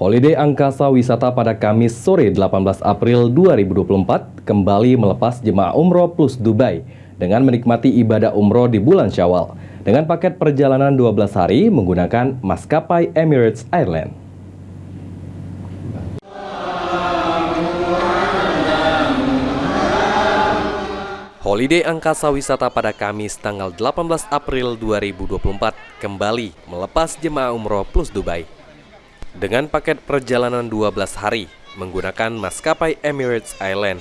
Holiday Angkasa Wisata pada Kamis sore 18 April 2024 kembali melepas jemaah umroh plus Dubai dengan menikmati ibadah umroh di bulan Syawal dengan paket perjalanan 12 hari menggunakan maskapai Emirates Airline. Holiday Angkasa Wisata pada Kamis tanggal 18 April 2024 kembali melepas jemaah umroh plus Dubai dengan paket perjalanan 12 hari menggunakan maskapai Emirates Airline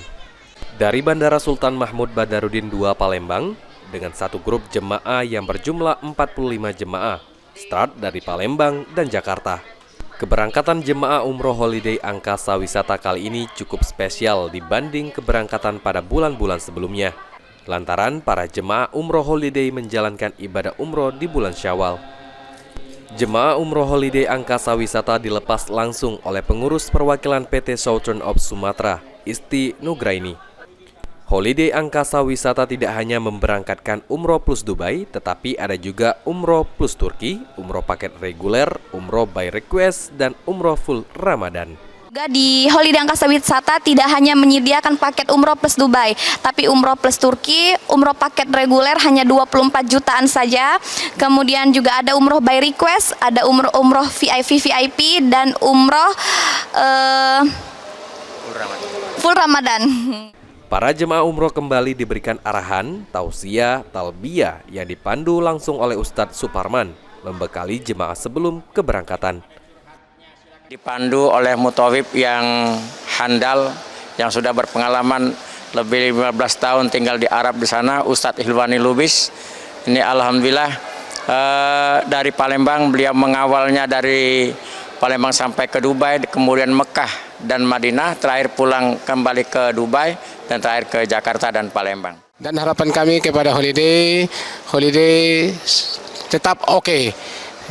dari Bandara Sultan Mahmud Badarudin II Palembang dengan satu grup jemaah yang berjumlah 45 jemaah start dari Palembang dan Jakarta. Keberangkatan jemaah umroh Holiday Angkasa Wisata kali ini cukup spesial dibanding keberangkatan pada bulan-bulan sebelumnya lantaran para jemaah umroh Holiday menjalankan ibadah umroh di bulan Syawal. Jemaah umroh Holiday Angkasa Wisata dilepas langsung oleh pengurus perwakilan PT Southern of Sumatra, Isti Nugraini. Holiday Angkasa Wisata tidak hanya memberangkatkan umroh plus Dubai, tetapi ada juga umroh plus Turki, umroh paket reguler, umroh by request, dan umroh full Ramadan. Di Holiday Angkasa Wisata tidak hanya menyediakan paket umroh plus Dubai, tapi umroh plus Turki, umroh paket reguler hanya 24 jutaan saja. Kemudian juga ada umroh by request, ada umroh VIP, dan umroh full Ramadan. Para jemaah umroh kembali diberikan arahan, tausiah, talbiyah yang dipandu langsung oleh Ustadz Suparman, membekali jemaah sebelum keberangkatan. Dipandu oleh mutawif yang handal, yang sudah berpengalaman lebih 15 tahun tinggal di Arab di sana, Ustadz Hilwani Lubis. Ini alhamdulillah dari Palembang, beliau mengawalnya dari Palembang sampai ke Dubai, kemudian Mekah dan Madinah, terakhir pulang kembali ke Dubai, dan terakhir ke Jakarta dan Palembang. Dan harapan kami kepada Holiday tetap oke.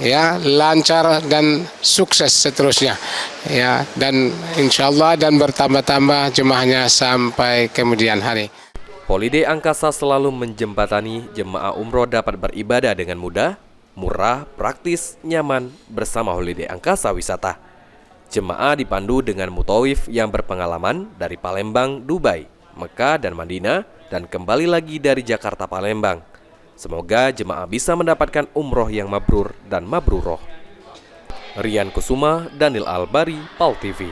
Ya, lancar dan sukses seterusnya, ya, dan insya Allah dan bertambah-tambah jemaahnya sampai kemudian hari. Holiday Angkasa selalu menjembatani jemaah umroh dapat beribadah dengan mudah, murah, praktis, nyaman bersama Holiday Angkasa Wisata. Jemaah dipandu dengan mutawif yang berpengalaman dari Palembang, Dubai, Mekah, dan Madinah, dan kembali lagi dari Jakarta, Palembang. Semoga jemaah bisa mendapatkan umroh yang mabrur dan mabruroh. Rian Kusuma, Daniel Albari, PAL TV.